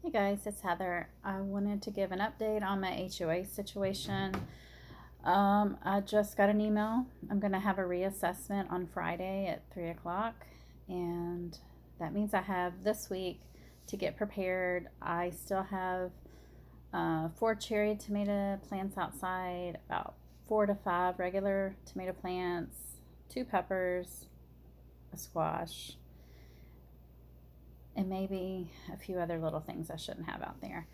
Hey guys, it's Heather. I wanted to give an update on my HOA situation. I just got an email. I'm going to have a reassessment on Friday at 3 o'clock, and that means I have this week to get prepared. I still have 4 cherry tomato plants outside, about 4 to 5 regular tomato plants, 2 peppers, a squash, and maybe a few other little things I shouldn't have out there.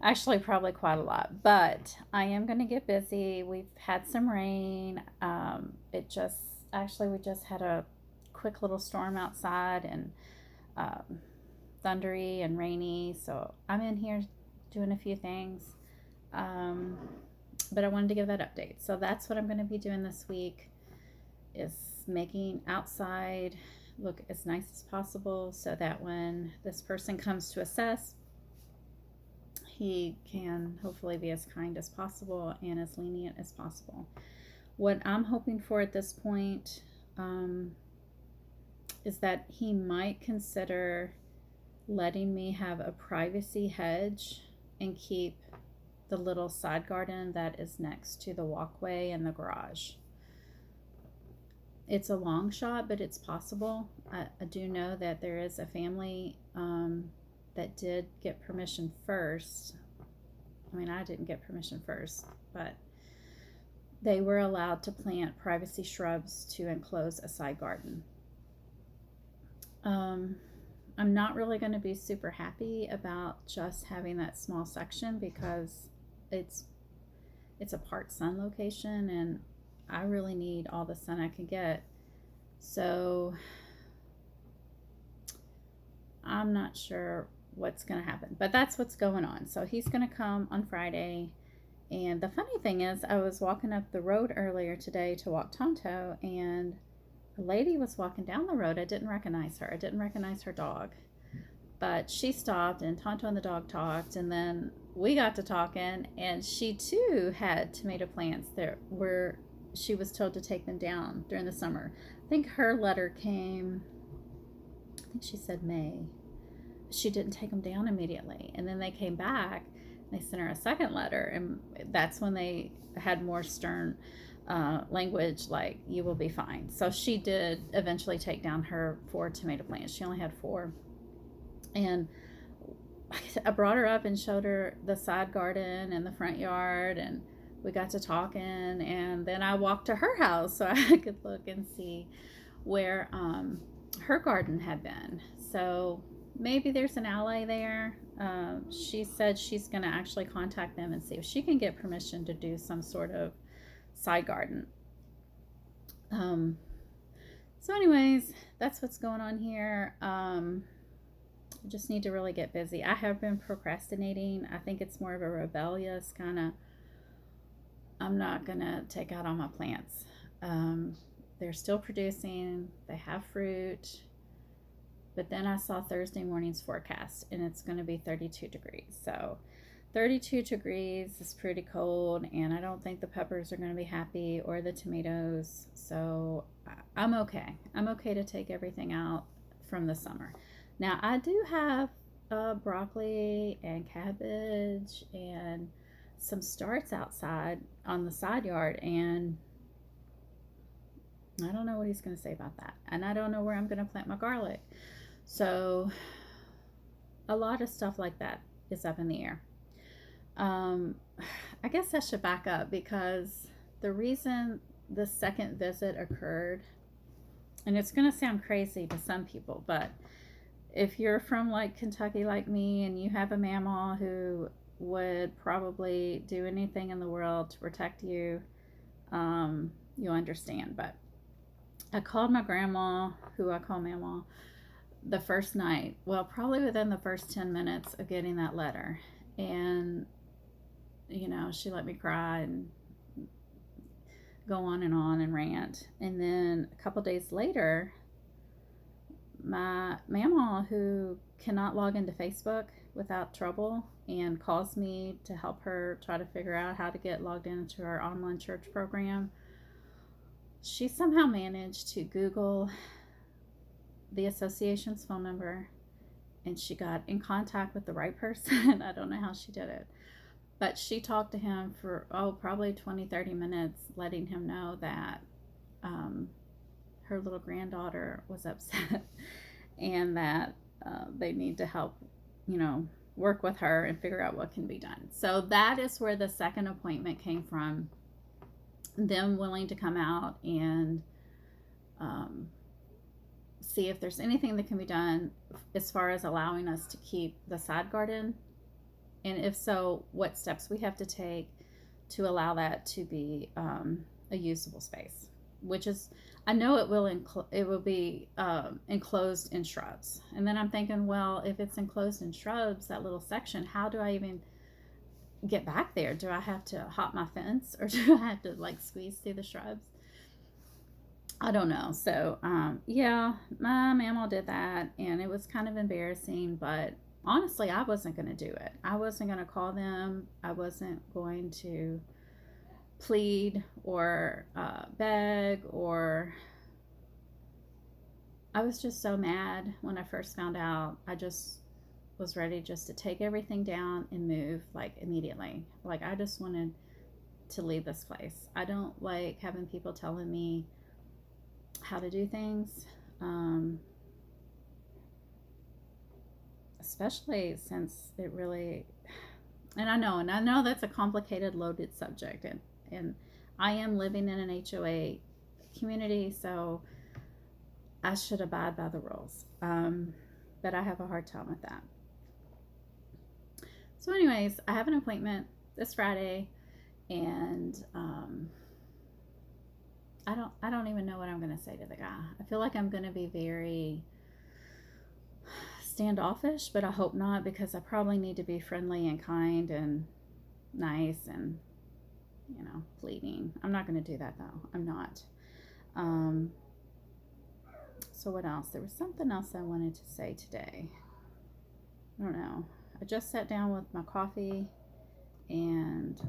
Actually, probably quite a lot, but I am going to get busy. We've had some rain. We just had a quick little storm outside and um, thundery and rainy. So I'm in here doing a few things. Um, but I wanted to give that update. So that's what I'm going to be doing this week is making outside look as nice as possible so that when this person comes to assess, he can hopefully be as kind as possible and as lenient as possible. What I'm hoping for at this point is that he might consider letting me have a privacy hedge and keep the little side garden that is next to the walkway and the garage. It's a long shot, but it's possible. I do know that there is a family that did get permission first. I mean, I didn't get permission first, but they were allowed to plant privacy shrubs to enclose a side garden. Um, I'm not really going to be super happy about just having that small section because it's it's a part sun location and I really need all the sun I can get. So I'm not sure what's going to happen, but that's what's going on. So he's going to come on Friday. And the funny thing is, I was walking up the road earlier today to walk Tonto, and a lady was walking down the road. I didn't recognize her. I didn't recognize her dog. But she stopped, and Tonto and the dog talked, and then we got to talking, and she too had tomato plants that were, she was told to take them down during the summer. I think her letter came, I think she said May. She didn't take them down immediately. And then they came back, they sent her a second letter, and that's when they had more stern language like, you will be fine. So she did eventually take down her 4 tomato plants. She only had 4. And I brought her up and showed her the side garden and the front yard, and we got to talking. And then I walked to her house so I could look and see where her garden had been. So maybe there's an ally there. She said she's going to actually contact them and see if she can get permission to do some sort of side garden. So, anyways, that's what's going on here. I just need to really get busy. I have been procrastinating. I think it's more of a rebellious kind of, I'm not going to take out all my plants. They're still producing, they have fruit. But then I saw Thursday morning's forecast and it's going to be 32 degrees. So 32 degrees is pretty cold, and I don't think the peppers are going to be happy or the tomatoes. So I'm okay. I'm okay to take everything out from the summer. Now, I do have broccoli and cabbage and some starts outside on the side yard, and I don't know what he's going to say about that. And I don't know where I'm going to plant my garlic. So, a lot of stuff like that is up in the air. Um, I guess I should back up because the reason the second visit occurred, and it's going to sound crazy to some people, but if you're from like Kentucky like me and you have a Mammaw who would probably do anything in the world to protect you, you'll understand. But I called my grandma, who I call Mammaw, the first night. Well, probably within the first 10 minutes of getting that letter. And, she let me cry and go on and rant. And then a couple days later, my Mammaw, who cannot log into Facebook without trouble and calls me to help her try to figure out how to get logged into her online church program, she somehow managed to Google the association's phone number and she got in contact with the right person. I don't know how she did it, but she talked to him for, probably 20-30 minutes, letting him know that her little granddaughter was upset and that they need to help, work with her and figure out what can be done. So that is where the second appointment came from, them willing to come out and see if there's anything that can be done as far as allowing us to keep the side garden, and if so, what steps we have to take to allow that to be a usable space, which is, I know it will be enclosed in shrubs. And then I'm thinking, well, if it's enclosed in shrubs, that little section, how do I even get back there? Do I have to hop my fence, or do I have to like squeeze through the shrubs? I don't know. So yeah, my mammal did that, and it was kind of embarrassing, but honestly, I wasn't going to do it. I wasn't going to call them. I wasn't going to plead or beg, or I was just so mad when I first found out. I just was ready just to take everything down and move, like, immediately. Like, I just wanted to leave this place. I don't like having people telling me how to do things, especially since it really, and I know that's a complicated, loaded subject, and I am living in an HOA community, so I should abide by the rules, but I have a hard time with that. So anyways, I have an appointment this Friday, and I don't even know what I'm going to say to the guy. I feel like I'm going to be very standoffish, but I hope not, because I probably need to be friendly and kind and nice and, pleading. I'm not going to do that, though. I'm not. So what else? There was something else I wanted to say today. I don't know. I just sat down with my coffee, and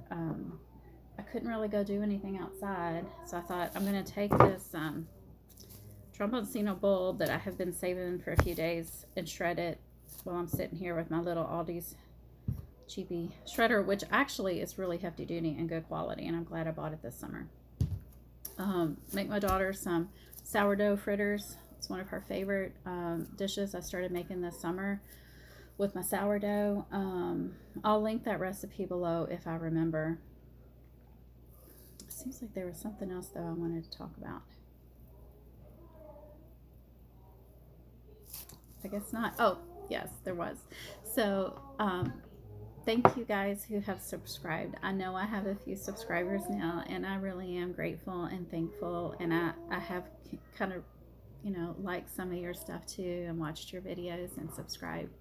I couldn't really go do anything outside, so I thought I'm going to take this Tromboncino bulb that I have been saving for a few days and shred it while I'm sitting here with my little Aldi's cheapy shredder, which actually is really hefty duty and good quality, and I'm glad I bought it this summer. Make my daughter some sourdough fritters. It's one of her favorite dishes I started making this summer with my sourdough. I'll link that recipe below if I remember. Seems like there was something else, though, I wanted to talk about. I guess not. Oh, yes, there was. So, thank you guys who have subscribed. I know I have a few subscribers now, and I really am grateful and thankful. And I have kind of, liked some of your stuff too, and watched your videos and subscribed.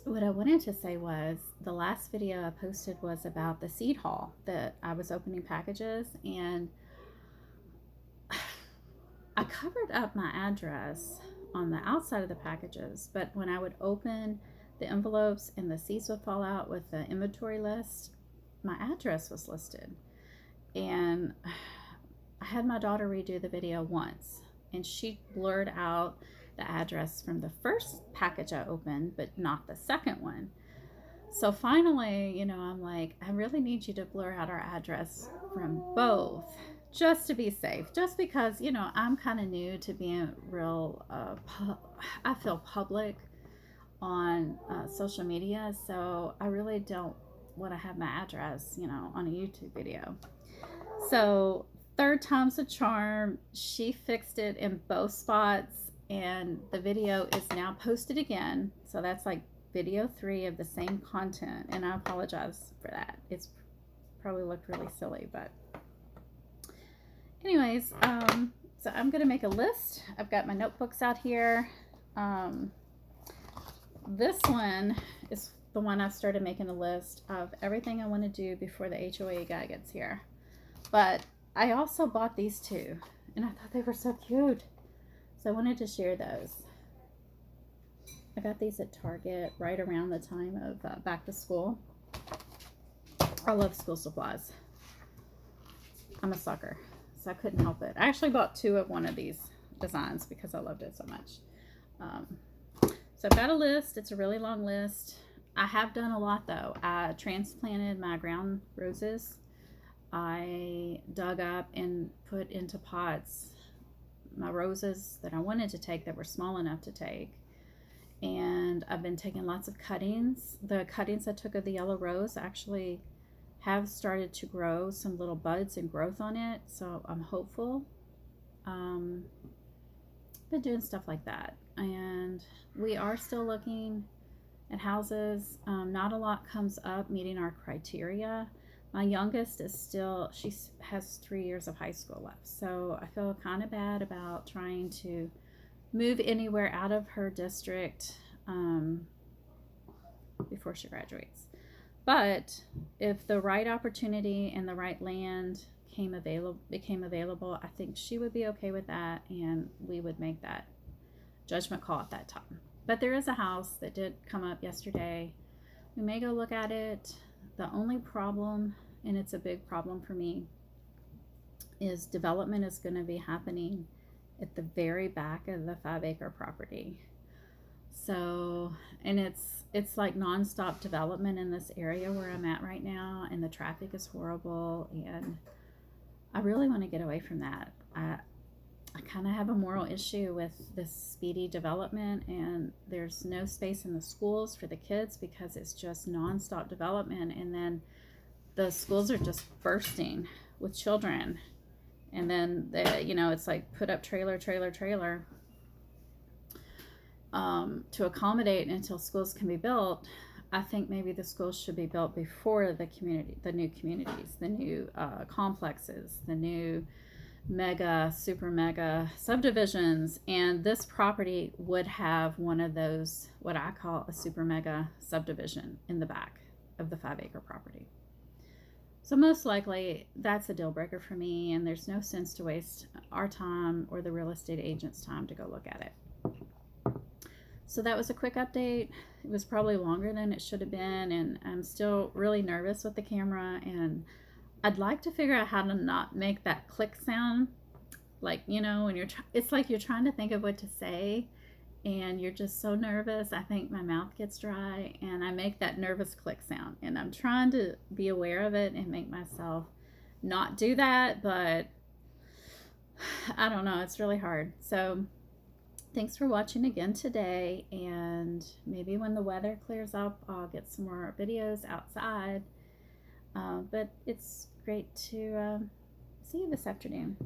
What I wanted to say was, the last video I posted was about the seed haul that I was opening packages, and I covered up my address on the outside of the packages, but when I would open the envelopes and the seeds would fall out with the inventory list, my address was listed. And I had my daughter redo the video once, and she blurred out the address from the first package I opened, but not the second one. So finally, I'm like, I really need you to blur out our address from both, just to be safe, just because, I'm kind of new to being real, I feel public on social media, so I really don't want to have my address, on a YouTube video. So third time's a charm. She fixed it in both spots, and the video is now posted again. So that's like video 3 of the same content, and I apologize for that. It's probably looked really silly, but anyways, so I'm gonna make a list. I've got my notebooks out here. This one is the one I've started making a list of everything I want to do before the HOA guy gets here. But I also bought these two, and I thought they were so cute, so I wanted to share those. I got these at Target right around the time of back to school. I love school supplies. I'm a sucker, so I couldn't help it. I actually bought 2 of one of these designs because I loved it so much. Um, so I've got a list. It's a really long list. I have done a lot though. I transplanted my ground roses. I dug up and put into pots my roses that I wanted to take that were small enough to take. And I've been taking lots of cuttings. The cuttings I took of the yellow rose actually have started to grow some little buds and growth on it, so I'm hopeful. Been doing stuff like that, and we are still looking at houses. Not a lot comes up meeting our criteria. My youngest is still, she has 3 years of high school left, so I feel kind of bad about trying to move anywhere out of her district before she graduates. But if the right opportunity and the right land became available, I think she would be okay with that, and we would make that judgment call at that time. But there is a house that did come up yesterday. We may go look at it. The only problem, and it's a big problem for me, is development is going to be happening at the very back of the 5-acre property. So, and it's like nonstop development in this area where I'm at right now, and the traffic is horrible, and I really want to get away from that. I kind of have a moral issue with this speedy development, and there's no space in the schools for the kids because it's just nonstop development, and then the schools are just bursting with children, and then it's like put up trailer to accommodate until schools can be built. I think maybe the schools should be built before the new communities, the new complexes, the new super mega subdivisions. And this property would have one of those, what I call a super mega subdivision in the back of the 5-acre property. So most likely that's a deal breaker for me, and there's no sense to waste our time or the real estate agent's time to go look at it. So that was a quick update. It was probably longer than it should have been, and I'm still really nervous with the camera, and I'd like to figure out how to not make that click sound. Like, when it's like you're trying to think of what to say, and you're just so nervous. I think my mouth gets dry, and I make that nervous click sound, and I'm trying to be aware of it and make myself not do that, but I don't know. It's really hard. So thanks for watching again today, and maybe when the weather clears up, I'll get some more videos outside. But it's great to see you this afternoon.